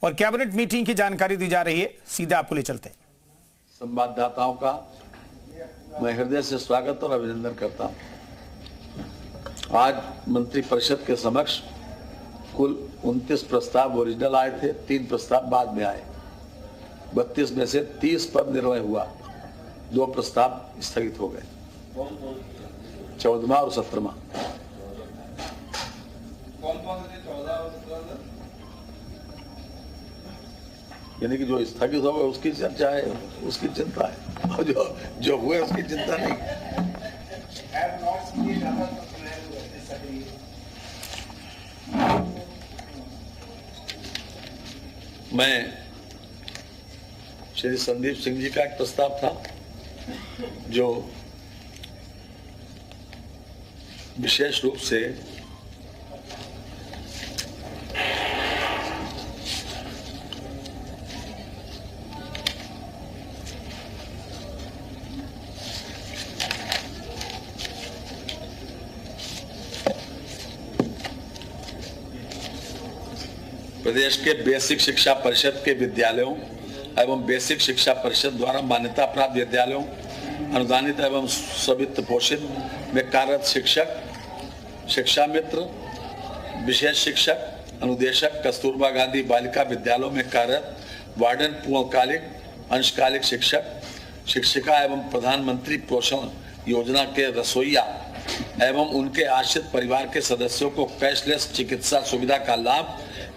और cabinet meeting की जानकारी दी जा रही है। सीधे आपको ले चलते हैं। संवाददाताओं का मैं हृदय से स्वागत और अभिनंदन करता हूं। आज मंत्रिपरिषद के समक्ष कुल 29 प्रस्ताव ओरिजिनल आए थे, 3 प्रस्ताव बाद में आए। 32 में से 30 पर निर्णय हुआ, 2 प्रस्ताव स्थगित हो गए, 14वां और 17वां। यानी कि जो स्थगित हो गए उसकी चर्चा है, उसकी चिंता है, और जो हुए उसकी चिंता नहीं। मैं श्री संदीप सिंह जी का एक प्रस्ताव था जो विशेष रूप से प्रदेश के बेसिक शिक्षा परिषद के विद्यालयों एवं बेसिक शिक्षा परिषद द्वारा मान्यता प्राप्त विद्यालयों, अनुदानित एवं स्वित्त पोषित में कार्यरत शिक्षक, शिक्षा मित्र, विशेष शिक्षक, अनुदेशक, कस्तूरबा गांधी बालिका विद्यालयों में कार्यरत वार्डन, पूर्णकालिक, अंशकालिक शिक्षक, शिक्षिका एवं प्रधानमंत्री पोषण योजना के रसोइया एवं उनके आश्रित परिवार के सदस्यों को कैशलेस चिकित्सा सुविधा का लाभ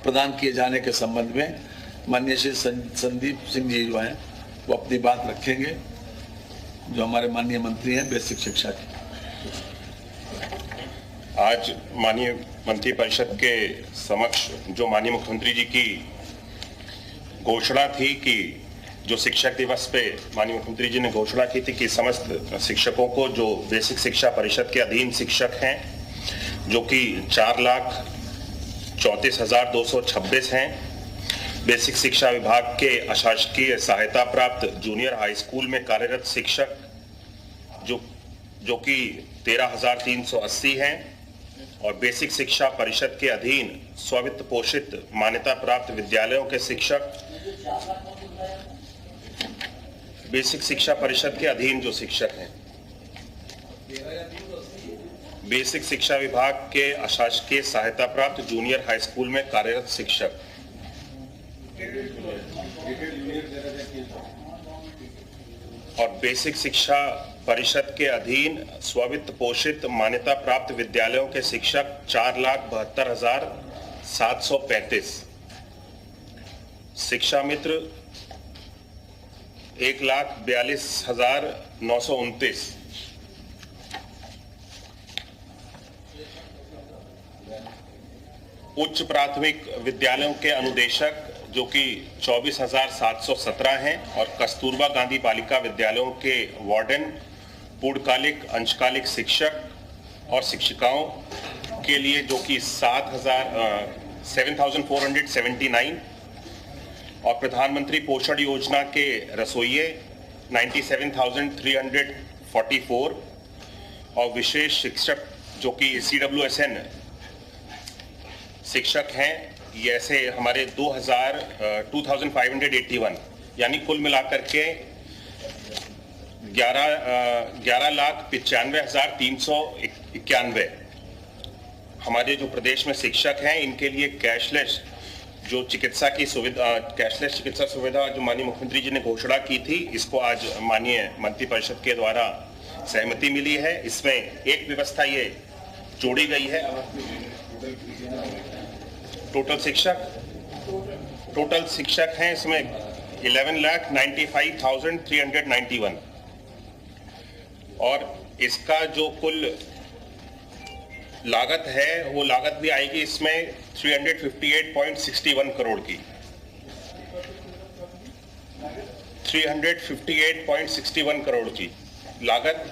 प्रदान किए जाने के संबंध में माननीय श्री संदीप सिंह जी जो हैं वो अपनी बात रखेंगे, जो हमारे माननीय मंत्री हैं बेसिक शिक्षा के। आज माननीय मंत्रिपरिषद के समक्ष जो माननीय मुख्यमंत्री जी की घोषणा थी कि जो शिक्षक दिवस पे माननीय मुख्यमंत्री जी ने घोषणा की थी कि समस्त शिक्षकों को जो बेसिक शिक्षा परिषद के अधीन शिक्षक हैं, जो कि 4,34,226 हैं, बेसिक शिक्षा विभाग के अशासकीय सहायता प्राप्त जूनियर हाई स्कूल में कार्यरत शिक्षक जो कि 13,380 हैं, और बेसिक शिक्षा परिषद के अधीन स्ववित्त पोषित मान्यता प्राप्त विद्यालयों के शिक्षक, बेसिक शिक्षा परिषद के अधीन जो शिक्षक हैं, बेसिक शिक्षा विभाग के अशासकीय सहायता प्राप्त जूनियर हाई स्कूल में कार्यरत शिक्षक, और बेसिक शिक्षा परिषद के अधीन स्ववित्त पोषित मान्यता प्राप्त विद्यालयों के शिक्षक 4,72,735, शिक्षा मित्र 1,42,929, उच्च प्राथमिक विद्यालयों के अनुदेशक जो कि 24,717 हैं, और कस्तूरबा गांधी बालिका विद्यालयों के वार्डन, पूर्णकालिक, अंशकालिक शिक्षक और शिक्षिकाओं के लिए जो कि 7,479, और प्रधानमंत्री पोषण योजना के रसोइये 97,344, और विशेष शिक्षक जो कि CWSN शिक्षक हैं, ये ऐसे हमारे 2,581, यानी कुल मिलाकर के 11,95,391 हमारे जो प्रदेश में शिक्षक हैं, इनके लिए कैशलेस जो चिकित्सा की सुविधा, कैशलेस चिकित्सा सुविधा जो माननीय मुख्यमंत्री जी ने घोषणा की थी, इसको आज माननीय मंत्रिपरिषद के द्वारा सहमति मिली है। इसमें एक व्यवस्था ये जोड़ी गई है, टोटल शिक्षक हैं इसमें 11,95,391, और इसका जो कुल लागत है वो लागत भी आएगी इसमें 358.61 करोड़ की, 358.61 करोड़ की लागत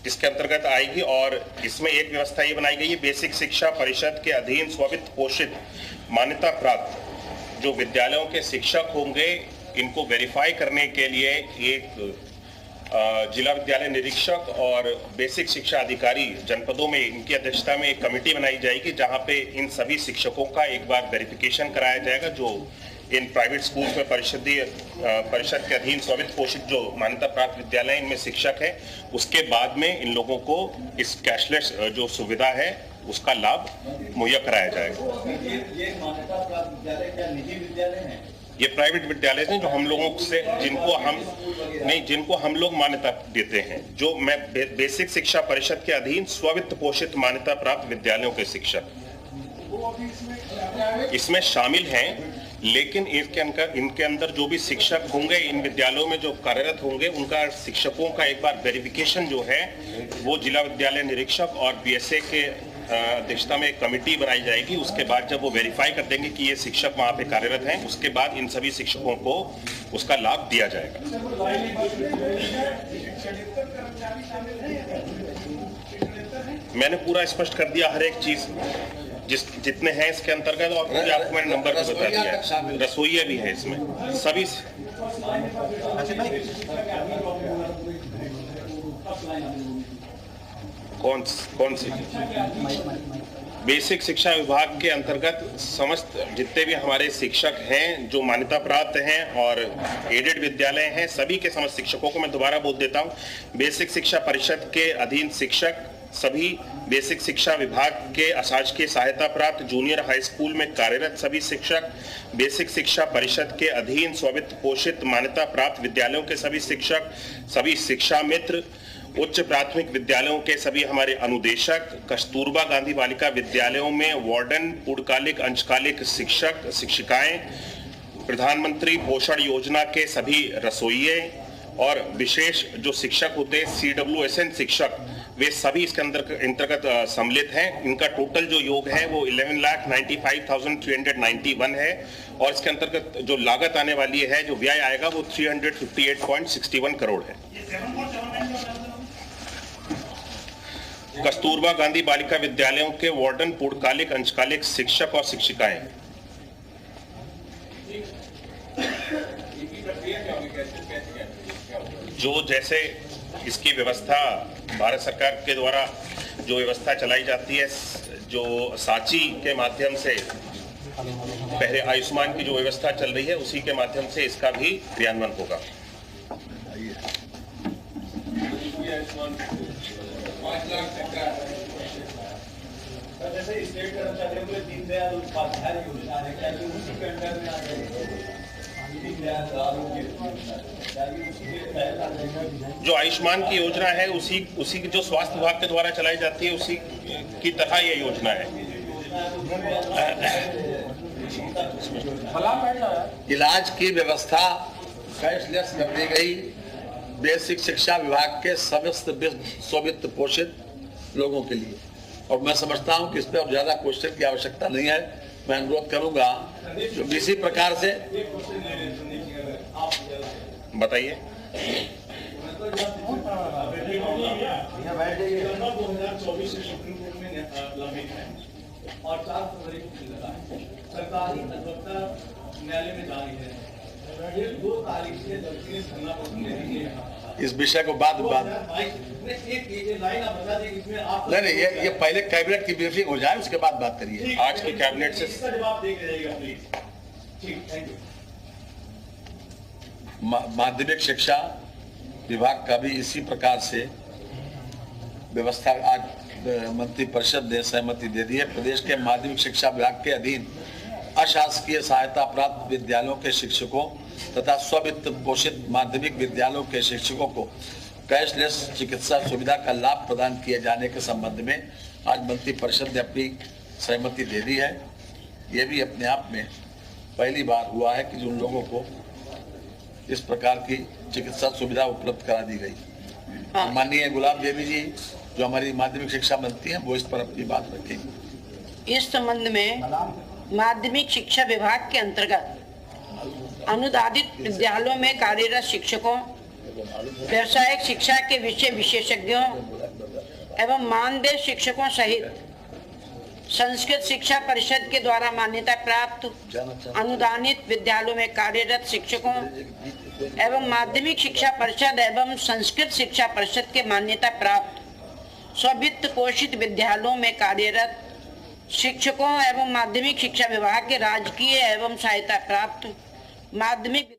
इसके अंतर्गत आएगी। और इसमें एक व्यवस्था ये बनाई गई है, बेसिक शिक्षा परिषद के अधीन स्ववित्त पोषित मान्यता प्राप्त जो विद्यालयों के शिक्षक होंगे, इनको वेरीफाई करने के लिए एक जिला विद्यालय निरीक्षक और बेसिक शिक्षा अधिकारी जनपदों में इनकी अध्यक्षता में एक कमेटी बनाई जाएगी, जहां पे इन सभी शिक्षकों का एक बार वेरिफिकेशन कराया जाएगा जो इन प्राइवेट स्कूल्स में परिषद के अधीन स्वामित्व पोषित जो मान्यता प्राप्त विद्यालय इनमें शिक्षक है, उसके बाद में इन लोगों को इस कैशलेस जो सुविधा है उसका लाभ मुहैया कराया जाएगा। ये मान्यता प्राप्त विद्यालय क्या निजी विद्यालय हैं? ये प्राइवेट विद्यालय हैं जो हम लोगों से जिनको हम लोग मान्यता देते हैं, जो मैं बेसिक शिक्षा परिषद के अधीन स्ववित्त पोषित मान्यता प्राप्त विद्यालयों के शिक्षक इसमें शामिल हैं। लेकिन इनके अंदर जो भी शिक्षक होंगे, इन विद्यालयों में जो कार्यरत होंगे, उनका शिक्षकों का एक बार वेरिफिकेशन जो है वो जिला विद्यालय निरीक्षक और बीएसए के अध्यक्षता में एक कमेटी बनाई जाएगी। उसके बाद जब वो वेरीफाई कर देंगे कि ये शिक्षक वहाँ पे कार्यरत हैं, उसके बाद इन सभी शिक्षकों को उसका लाभ दिया जाएगा। मैंने पूरा स्पष्ट कर दिया हर एक चीज जितने हैं इसके अंतर्गत, और मुझे आपको मैंने नंबर भी बता दिया है। रसोईया भी है इसमें सभी। कौन सी बेसिक शिक्षा विभाग के अंतर्गत समस्त जितने भी हमारे शिक्षक हैं जो मान्यता प्राप्त हैं और एडेड विद्यालय हैं, सभी के समस्त शिक्षकों को मैं दोबारा बोल देता हूं। बेसिक शिक्षा परिषद के अधीन शिक्षक सभी, बेसिक शिक्षा विभाग के अशासकीय सहायता प्राप्त जूनियर हाई स्कूल में कार्यरत सभी शिक्षक, बेसिक शिक्षा परिषद के अधीन स्वामित्व पोषित मान्यता प्राप्त विद्यालयों के सभी शिक्षक, सभी शिक्षा मित्र, उच्च प्राथमिक विद्यालयों के सभी हमारे अनुदेशक, कस्तूरबा गांधी बालिका विद्यालयों में वार्डन, पूर्णकालिक अंशकालिक शिक्षक शिक्षिकाएं, प्रधानमंत्री पोषण योजना के सभी रसोइये और विशेष जो शिक्षक होते हैं CWSN शिक्षक, वे सभी इसके अंतर्गत सम्मिलित हैं। इनका टोटल जो योग है वो 11,95,391 है और इसके अंतर्गत जो लागत आने वाली है, जो व्यय आएगा वो 358.61 करोड़ है। कस्तूरबा गांधी बालिका विद्यालयों के वार्डन, पूर्णकालिक अंशकालिक शिक्षक और शिक्षिकाएं। जो जैसे इसकी व्यवस्था भारत सरकार के द्वारा जो व्यवस्था चलाई जाती है, जो सांची के माध्यम से पहले आयुष्मान की जो व्यवस्था चल रही है, उसी के माध्यम से इसका भी क्रियान्वयन होगा। जो आयुष्मान की योजना है उसी की जो स्वास्थ्य विभाग के द्वारा चलाई जाती है, उसी की तरह ये योजना है। इलाज की व्यवस्था कैशलेस कर दी गई बेसिक शिक्षा विभाग के समस्त स्ववित्त पोषित लोगों के लिए, और मैं समझता हूं कि इस पर अब ज्यादा क्वेश्चन की आवश्यकता नहीं है। मैं अनुरोध करूंगा जो इसी प्रकार से बताइए। और 4 फरवरी को सरकारी अधिवक्ता न्यायालय में जारी है। ये 2 तारीख से इस विषय को बाद एक लाइन आप बता दें इसमें आप नहीं, ये पहले कैबिनेट की ब्रीफिंग हो जाए, उसके बाद बात करिए। आज की कैबिनेट से इसका जवाब दे जाइएगा प्लीज। ठीक, थैंक यू। माध्यमिक शिक्षा विभाग का भी इसी प्रकार से व्यवस्था आज मंत्री परिषद ने सहमति दे दी है। प्रदेश के माध्यमिक शिक्षा विभाग के अधीन अशासकीय सहायता प्राप्त विद्यालयों के शिक्षकों तथा स्ववित्त पोषित माध्यमिक विद्यालयों के शिक्षकों को कैशलेस चिकित्सा सुविधा का लाभ प्रदान किए जाने के संबंध में आज मंत्री परिषद ने अपनी सहमति दे दी है। ये भी अपने आप में पहली बार हुआ है कि उन लोगों को इस प्रकार की चिकित्सा सुविधा उपलब्ध करा दी गई। माननीय गुलाब देवी जी जो हमारी माध्यमिक शिक्षा मंत्री हैं, वो इस पर अपनी बात रखेंगे। इस संबंध में माध्यमिक शिक्षा विभाग के अंतर्गत अनुदानित विद्यालयों में कार्यरत शिक्षकों, व्यावसायिक शिक्षा के विषय विशेषज्ञों एवं मानदेय शिक्षकों सहित संस्कृत शिक्षा परिषद के द्वारा मान्यता प्राप्त अनुदानित विद्यालयों में कार्यरत शिक्षकों एवं माध्यमिक शिक्षा परिषद एवं संस्कृत शिक्षा परिषद के मान्यता प्राप्त स्ववित्त पोषित विद्यालयों में कार्यरत शिक्षकों एवं माध्यमिक शिक्षा विभाग के राजकीय एवं सहायता प्राप्त माध्यमिक